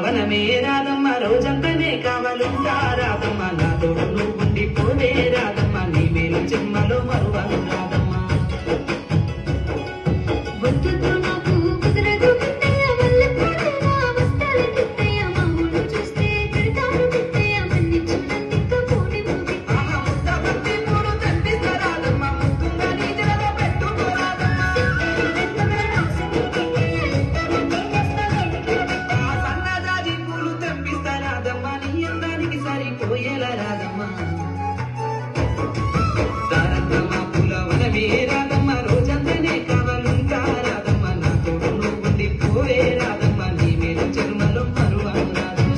వనమే రాధమ్మ రోజంతనే కావాలుంటా రాధమ్మ నా తోడు నువ్వు ఉండిపోనే రాధమ్మ నీ మేలు జన్మలో మరువను రాధమ్మ సరిపోయేలా రాధమ్మ దారమ్మ పూల వనమే రాధమ్మ రోజంతనే కావాలుంటా రాధమ్మ నా తోడు నువ్వు ఉండిపోయే రాధమ్మ నీ మేలు జన్మలో మరువను రాధమ్మ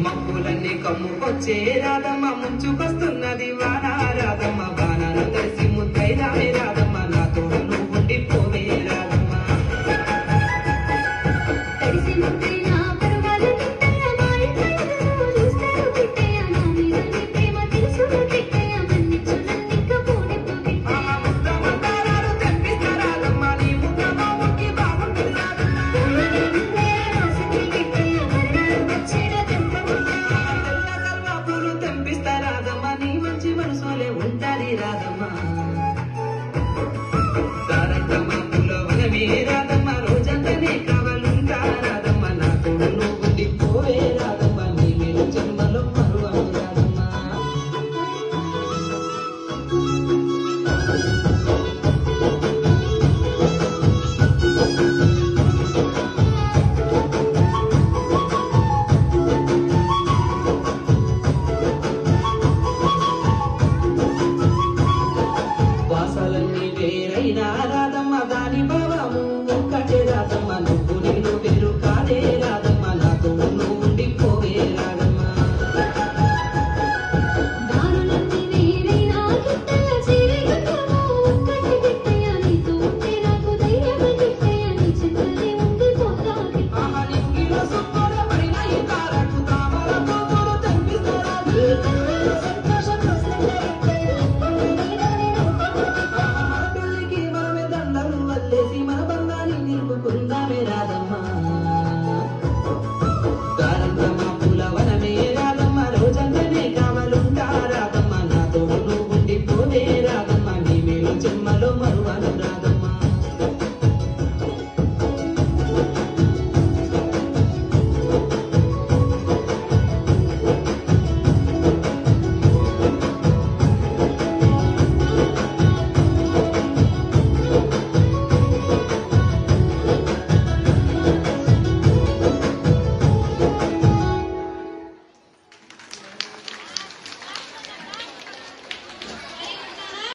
మబ్బులన్నీ కమ్ముకొచ్చే రాధమ్మ ముంచుకొస్తున్నది వాన రాధమ్మ